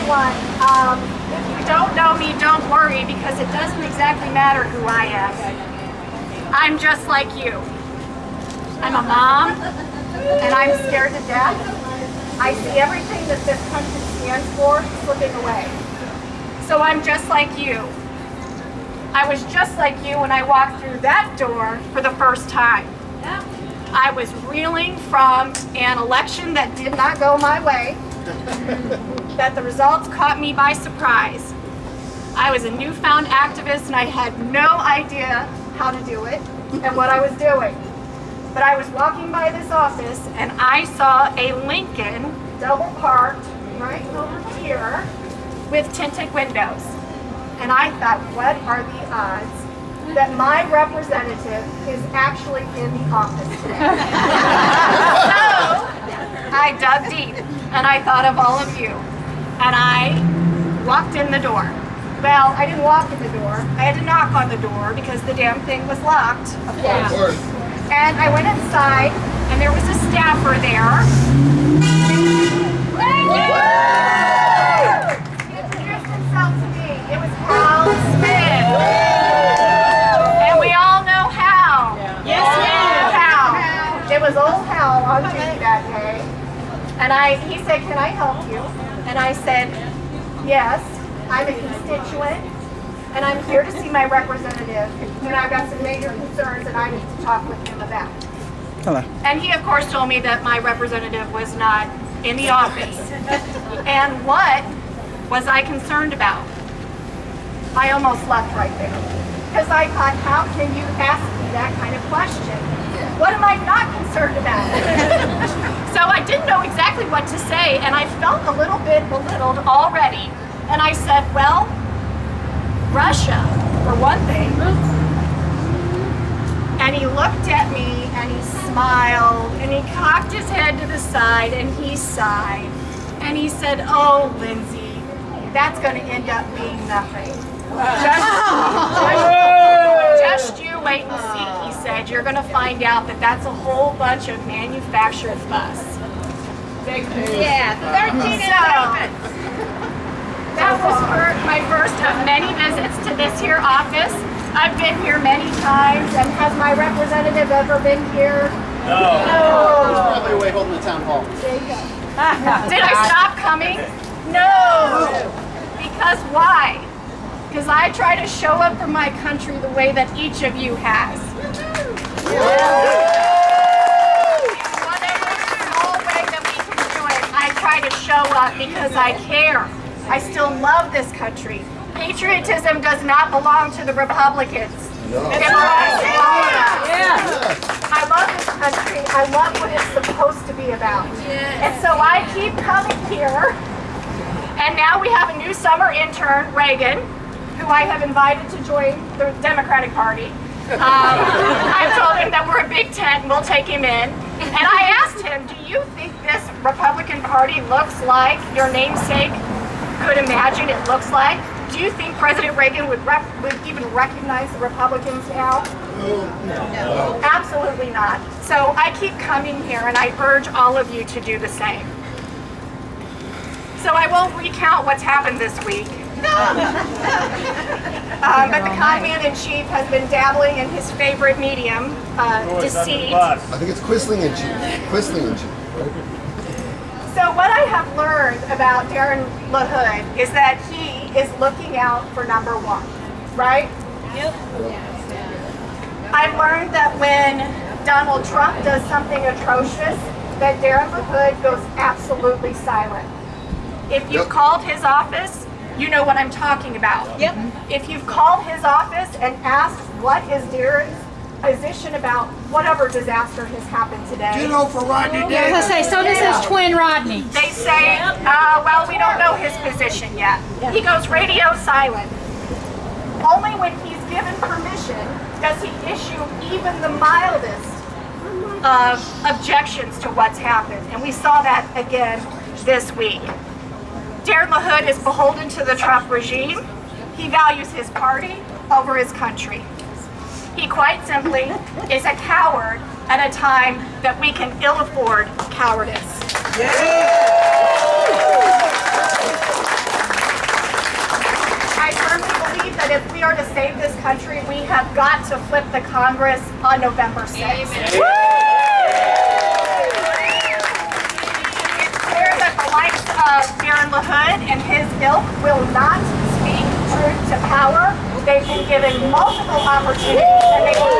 one. If you don't know me, don't worry, because it doesn't exactly matter who I am. I'm just like you. I'm a mom, and I'm scared to death. I see everything that this country stands for slipping away. So I'm just like you. I was just like you when I walked through that door for the first time. I was reeling from an election that did not go my way, that the results caught me by surprise. I was a newfound activist and I had no idea how to do it and what I was doing. But I was walking by this office and I saw a Lincoln double parked right over here with tinted windows. And I thought, what are the odds that my representative is actually in the office today? So I dug deep and I thought of all of you. And I walked in the door. Well, I didn't walk in the door. I had to knock on the door because the damn thing was locked, of course. And I went inside and there was a staffer there. He introduced himself to me. It was Hal Smith. And we all know Hal. Yes, ma'am. Hal. It was old Hal on duty that day. And he said, can I help you? And I said, yes, I'm a constituent. And I'm here to see my representative. And I've got some major concerns that I need to talk with him about. Hello. And he, of course, told me that my representative was not in the office. And what was I concerned about? I almost left right there. Because I thought, how can you ask me that kind of question? What am I not concerned about? So I didn't know exactly what to say, and I felt a little bit belittled already. And I said, well, Russia, for one thing. And he looked at me, and he smiled, and he cocked his head to the side, and he sighed. And he said, oh, Lindsay, that's going to end up being nothing. Just you wait and see, he said. You're going to find out that that's a whole bunch of manufactured fuss. Yeah, 13 indictments. That was my first of many visits to this here office. I've been here many times, and has my representative ever been here? No. He's probably away holding the town hall. Did I stop coming? No. Because why? Because I try to show up for my country the way that each of you has. Whatever small way that we can do it, I try to show up because I care. I still love this country. Patriotism does not belong to the Republicans. It belongs to all of us. I love this country. I love what it's supposed to be about. And so I keep coming here. And now we have a new summer intern, Reagan, who I have invited to join the Democratic Party. I've told him that we're a big tent and we'll take him in. And I asked him, do you think this Republican Party looks like your namesake could imagine it looks like? Do you think President Reagan would even recognize the Republicans now? No. Absolutely not. So I keep coming here and I urge all of you to do the same. So I won't recount what's happened this week. But the Commander-in-Chief has been dabbling in his favorite medium, deceit. I think it's Quisling and Chief. Quisling and Chief. So what I have learned about Darin LaHood is that he is looking out for number one, right? Yep. I've learned that when Donald Trump does something atrocious, that Darin LaHood goes absolutely silent. If you've called his office, you know what I'm talking about. Yep. If you've called his office and asked what is Darin's position about whatever disaster has happened today. Ditto for Rodney Davis. I was gonna say, so this is twin Rodney. They say, well, we don't know his position yet. He goes radio silent. Only when he's given permission does he issue even the mildest of objections to what's happened. And we saw that again this week. Darin LaHood is beholden to the Trump regime. He values his party over his country. He quite simply is a coward at a time that we can ill afford cowardice. if we are to save this country, we have got to flip the Congress on November 6th. It's clear that the likes of Darin LaHood and his ilk will not speak truth to power. They've been given multiple opportunities and they will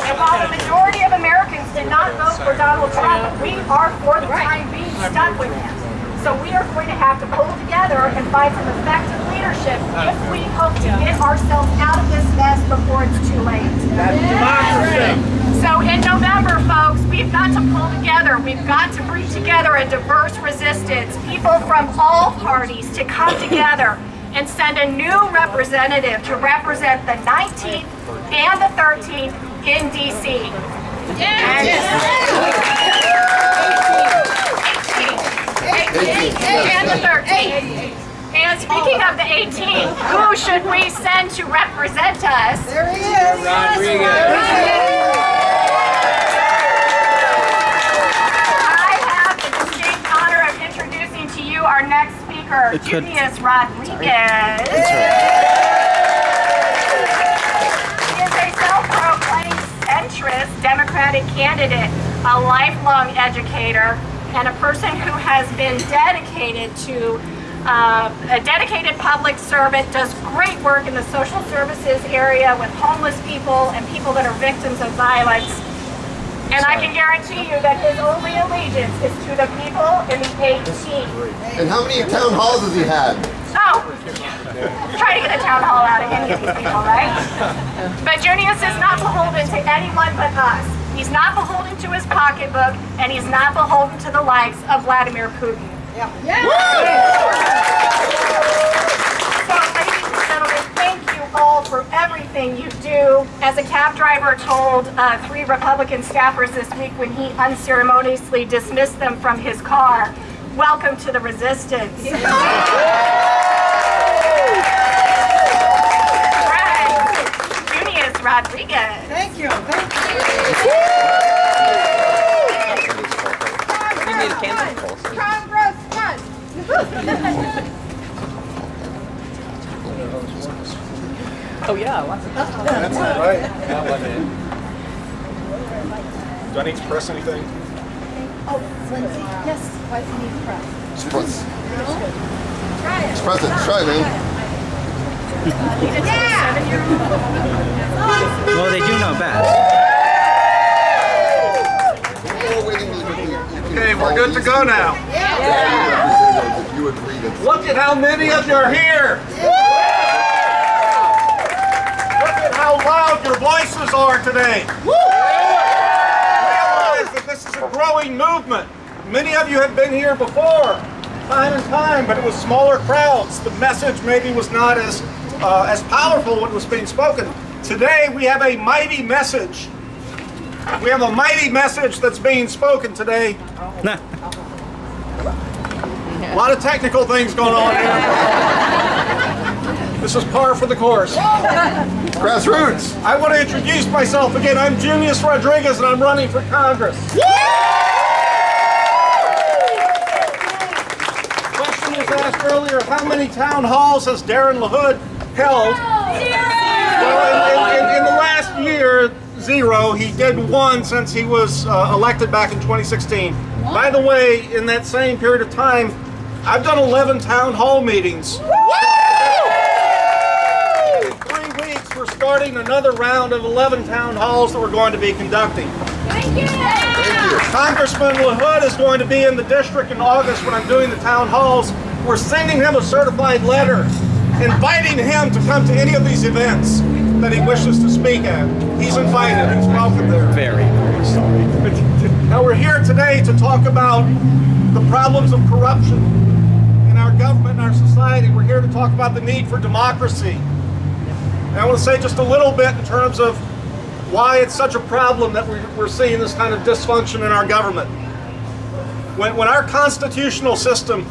And while the majority of Americans did not vote for Donald Trump, we are for the time being stuck with him. So we are going to have to pull together and find some effective leadership if we hope to get ourselves out of this mess before it's too late. So in November, folks, we've got to pull together. We've got to bring together a diverse resistance, people from all parties to come together and send a new representative to represent the 19th and the 13th in D.C. And the 13th. And speaking of the 18th, who should we send to represent us? There he is. I have the distinct honor of introducing to you our next speaker, Junius Rodriguez. He is a self-proclaimed centrist Democratic candidate, a lifelong educator, and a person who has been dedicated to a dedicated public servant, does great work in the social services area with homeless people and people that are victims of violence. And I can guarantee you that his only allegiance is to the people in the 18. And how many town halls has he had? Oh, try to get a town hall out of any of these people, right? But Junius is not beholden to anyone but us. He's not beholden to his pocketbook, and he's not beholden to the likes of Vladimir Putin. So, ladies and gentlemen, thank you all for everything you do. As a cab driver told 3 Republican staffers this week when he unceremoniously dismissed them from his car, welcome to the resistance. Junius Rodriguez. Thank you. Thank you. You need a cancel pulse. Congress, one. Oh yeah, lots of That's not right. Do I need to press anything? Oh, Lindsay, yes, why do you need to press? Express. Express it. Try, man. Well, they do know best. We're waiting really quickly. Okay, we're good to go now. If you agree that Look at how many of you are here. Look at how loud your voices are today. Realize that this is a growing movement. Many of you have been here before, time and time, but it was smaller crowds. The message maybe was not as powerful when it was being spoken. Today we have a mighty message. We have a mighty message that's being spoken today. Nah. A lot of technical things going on here. This is par for the course. grassroots. I want to introduce myself again. I'm Junius Rodriguez and I'm running for Congress. Question was asked earlier, how many town halls has Darin LaHood held? Well, in the last year, 0. He did 1 since he was elected back in 2016. By the way, in that same period of time, I've done 11 town hall meetings. In 3 weeks, we're starting another round of 11 town halls that we're going to be conducting. Thank you. Congressman LaHood is going to be in the district in August when I'm doing the town halls. We're sending him a certified letter, inviting him to come to any of these events that he wishes to speak at. He's invited. He's welcome there. Very, very sorry. Now we're here today to talk about the problems of corruption in our government and our society. We're here to talk about the need for democracy. And I want to say just a little bit in terms of why it's such a problem that we're seeing this kind of dysfunction in our government. When our constitutional system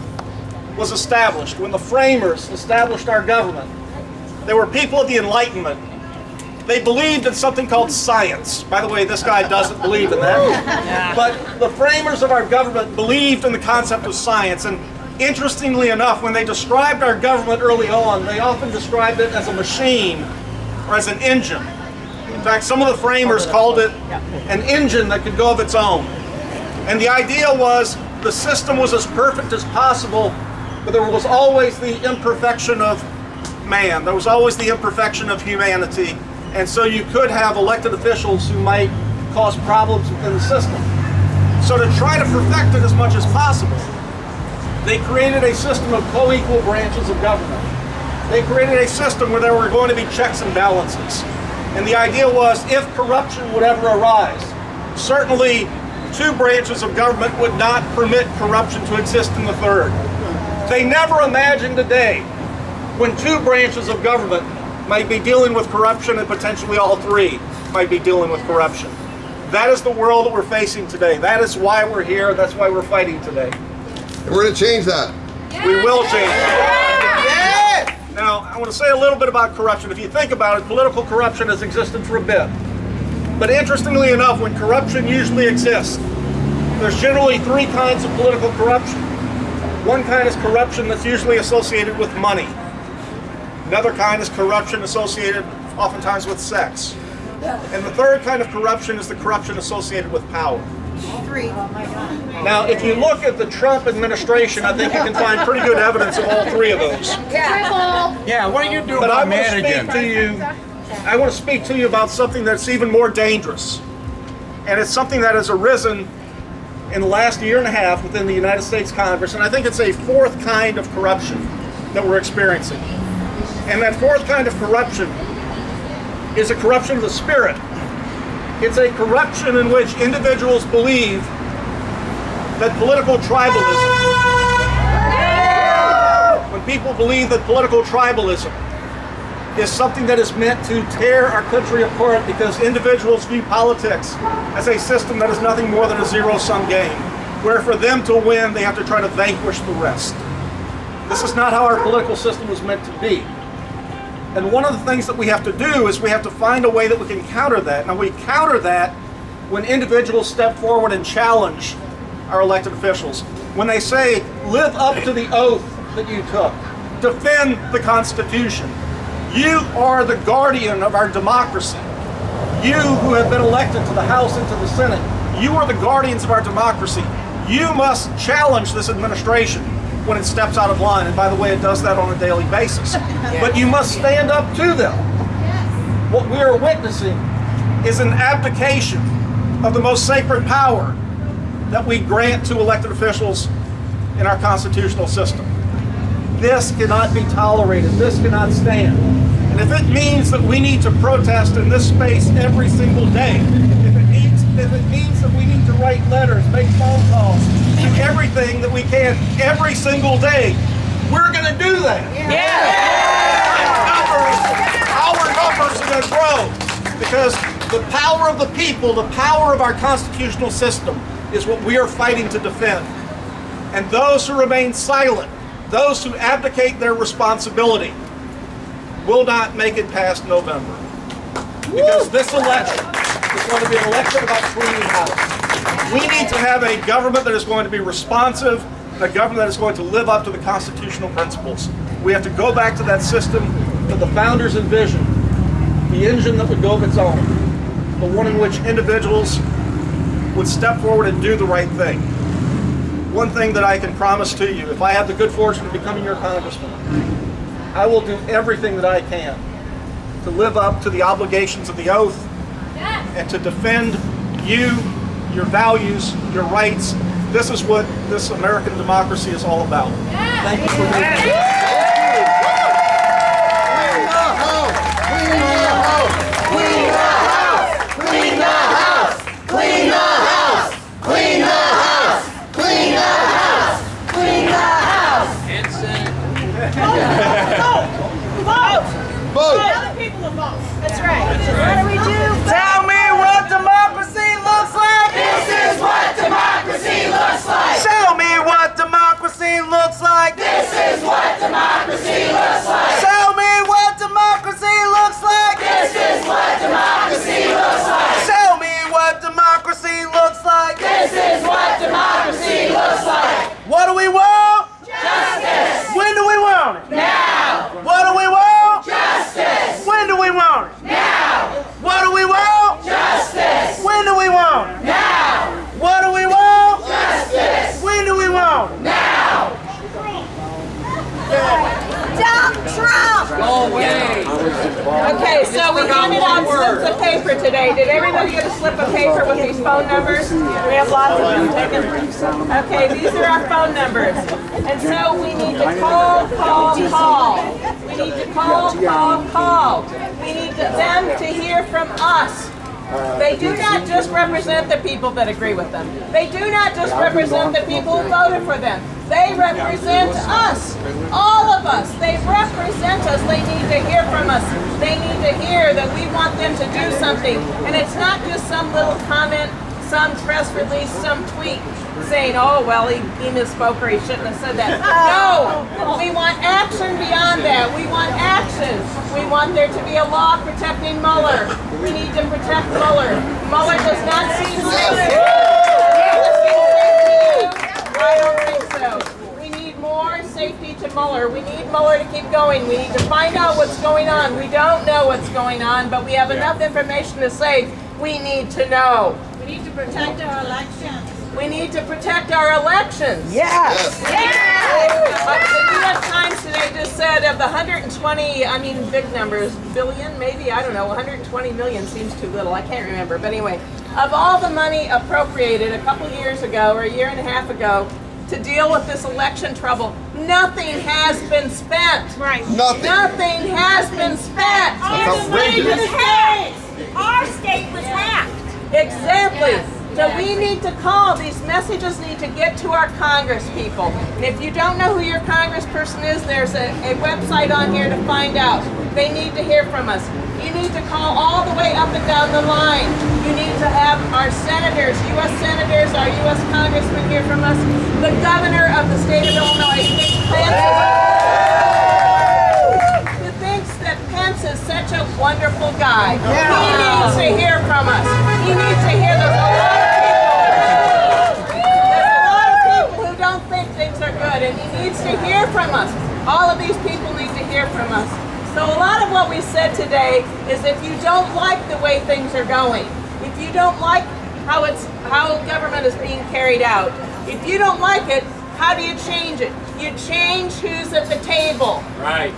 was established, when the framers established our government, they were people of the Enlightenment. They believed in something called science. By the way, this guy doesn't believe in that. But the framers of our government believed in the concept of science, and Interestingly enough, when they described our government early on, they often described it as a machine or as an engine. In fact, some of the framers called it an engine that could go of its own. And the idea was the system was as perfect as possible, but there was always the imperfection of man. There was always the imperfection of humanity. And so you could have elected officials who might cause problems within the system. So to try to perfect it as much as possible, they created a system of co-equal branches of government. They created a system where there were going to be checks and balances. And the idea was, if corruption would ever arise, certainly two branches of government would not permit corruption to exist in the third. They never imagined a day when two branches of government might be dealing with corruption and potentially all three might be dealing with corruption. That is the world that we're facing today. That is why we're here. That's why we're fighting today. And we're going to change that. We will change it. Now, I want to say a little bit about corruption. If you think about it, political corruption has existed for a bit. But interestingly enough, when corruption usually exists, there's generally three kinds of political corruption. One kind is corruption that's usually associated with money. Another kind is corruption associated oftentimes with sex. And the third kind of corruption is the corruption associated with power. Now, if you look at the Trump administration, I think you can find pretty good evidence of all three of those. Yeah, what do you do But I about want to speak to you. I want to speak to you about something that's even more dangerous, and it's something that has arisen in the last year and a half within the United States Congress, and I think it's a fourth kind of corruption that we're experiencing. And that fourth kind of corruption is a corruption of the spirit. It's a corruption in which individuals believe that political tribalism, when people believe that political tribalism is something that is meant to tear our country apart because individuals view politics as a system that is nothing more than a zero-sum game, where for them to win, they have to try to vanquish the rest. This is not how our political system was meant to be. And one of the things that we have to do is we have to find a way that we can counter that. Now, we counter that when individuals step forward and challenge our elected officials. When they say, live up to the oath that you took, defend the Constitution. You are the guardian of our democracy. You who have been elected to the House and to the Senate, you are the guardians of our democracy. You must challenge this administration when it steps out of line. And by the way, it does that on a daily basis. But you must stand up to them. What we are witnessing is an abdication of the most sacred power that we grant to elected officials in our constitutional system. This cannot be tolerated. This cannot stand. And if it means that we need to protest in this space every single day, if it means that we need to write letters, make phone calls, do everything that we can every single day, we're going to do that. Our numbers are going to grow because the power of the people, the power of our constitutional system is what we are fighting to defend. And those who remain silent, those who abdicate their responsibility, will not make it past November. Because this election is going to be an election about cleaning house. We need to have a government that is going to be responsive, a government that is going to live up to the constitutional principles. We have to go back to that system that the founders envisioned, the engine that would go of its own, the one in which individuals would step forward and do the right thing. One thing that I can promise to you, if I have the good fortune of becoming your congressman, I will do everything that I can to live up to the obligations of the oath and to defend you, your values, your rights. This is what this American democracy is all about. Thank you for being here. That's right. What do we do? Tell me what democracy looks like. This is what democracy looks like. Show me what democracy looks like. This is what democracy paper today. Did everybody get a slip of paper with these phone numbers? We have lots of them. Okay, these are our phone numbers. And so we need to call. We need to call. We need them to hear from us. They do not just represent the people that agree with them. They do not just represent the people who voted for them. They represent us, all of us. They represent us. They need to hear from us. They need to hear that we want them to do something. And it's not just some little comment, some press release, some tweet saying, oh, well, he misspoke or he shouldn't have said that. No, we want action beyond that. We want action. We want there to be a law protecting Mueller. We need to protect Mueller. Mueller does not seem safe. I don't think so. We need more safety to Mueller. We need Mueller to keep going. We need to find out what's going on. We don't know what's going on, but we have enough information to say we need to know. We need to protect our elections. We need to protect our elections. Yes. The New York Times today just said of the 120, I mean big numbers, billion maybe, I don't know, 120 million seems too little, I can't remember. But anyway, of all the money appropriated a couple years ago or a year and a half ago to deal with this election trouble, nothing has been spent. Right. Nothing has been spent. Our state was hacked. Exactly. So we need to call. These messages need to get to our Congress people. And if you don't know who your congressperson is, there's a website on here to find out. They need to hear from us. You need to call all the way up and down the line. You need to have our senators, U.S. senators, our U.S. congressmen hear from us. The governor of the state of Illinois, who thinks that Pence is such a wonderful guy. He needs to hear from us. He needs to hear those. Things are good, and he needs to hear from us. All of these people need to hear from us. So a lot of what we said today is if you don't like the way things are going, if you don't like how government is being carried out, if you don't like it, how do you change it? You change who's at the table. Right.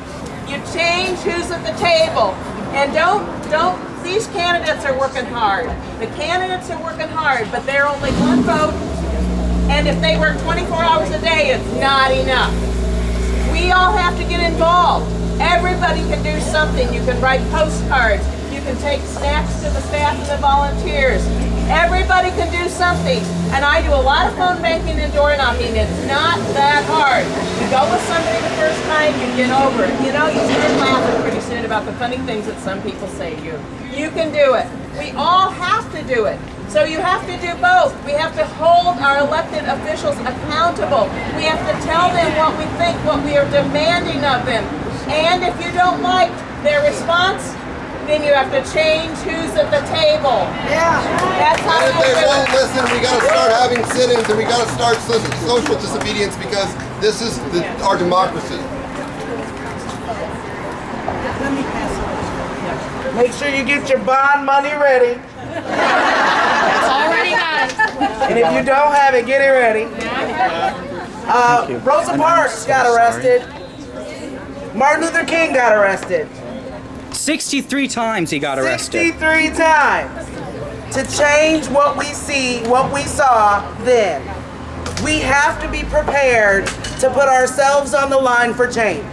You change who's at the table. And these candidates are working hard. The candidates are working hard, but they're only one vote. And if they work 24 hours a day, it's not enough. We all have to get involved. Everybody can do something. You can write postcards. You can take snacks to the staff and the volunteers. Everybody can do something. And I do a lot of phone banking and door knocking. It's not that hard. You go with somebody the first time, you get over it. You know, you start laughing pretty soon about the funny things that some people say to you. You can do it. We all have to do it. So you have to do both. We have to hold our elected officials accountable. We have to tell them what we think, what we are demanding of them. And if you don't like their response, then you have to change who's at the table. Yeah. That's how And if they won't listen, we got to start having sit-ins and we got to start social disobedience because this is our democracy. Make sure you get your bond money ready. It's already done. And if you don't have it, get it ready. Rosa Parks got arrested. Martin Luther King got arrested. 63 times he got arrested. 63 times. To change what we see, what we saw then. We have to be prepared to put ourselves on the line for change.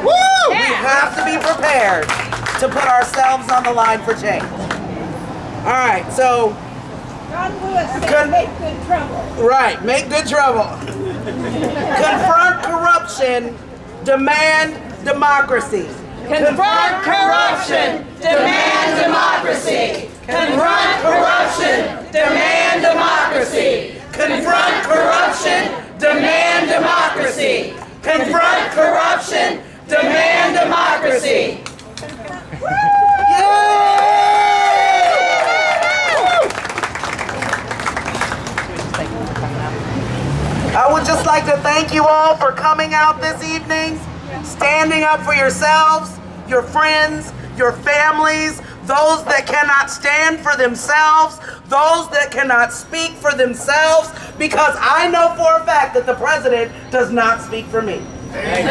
Woo! We have to be prepared to put ourselves on the line for change. All right, so John Lewis said make good trouble. right, make good trouble. Confront corruption, demand democracy. confront corruption, demand democracy. Confront corruption, demand democracy. Confront corruption, demand democracy. Confront corruption, demand democracy. I would just like to thank you all for coming out this evening, standing up for yourselves, your friends, your families, those that cannot stand for themselves, those that cannot speak for themselves, because I know for a fact that the president does not speak for me. And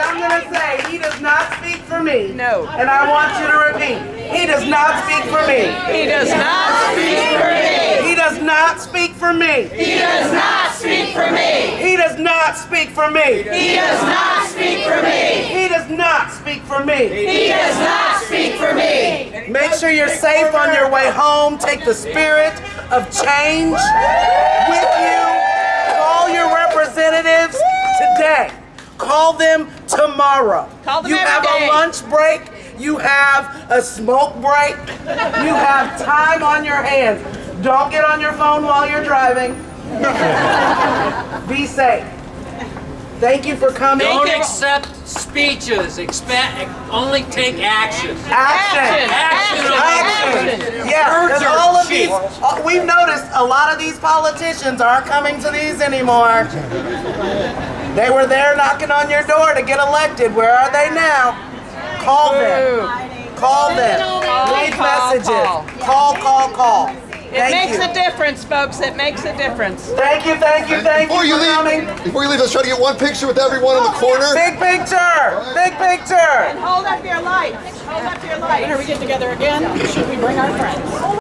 I'm going to say he does not speak for me. me. No. And I want you to repeat. He does not speak for me. He does not speak for me. He does not speak for me. He does not speak for me. He does not speak for me. He does not speak for me. He does not speak for me. He does not speak for me. Make sure you're safe on your way home. Take the spirit of change with you. Call your representatives today. Call them tomorrow. Call them you every have day. a lunch break. You have a smoke break. You have time on your hands. Don't get on your phone while you're driving. Be safe. Thank you for coming. Don't accept speeches. Only take action. Action. Action. Yeah, because Urge all of your these, we've noticed a lot of these politicians aren't coming to these anymore. They were there knocking on your door to get elected. Where are they now? Call them. Call them. Leave messages. Call. It makes a difference, folks. It makes a difference. Thank you for coming. Before you leave, let's try to get one picture with everyone in the corner. Big picture. Big picture. And hold up your lights. Hold up your lights. When are we get together again? Should we bring our friends?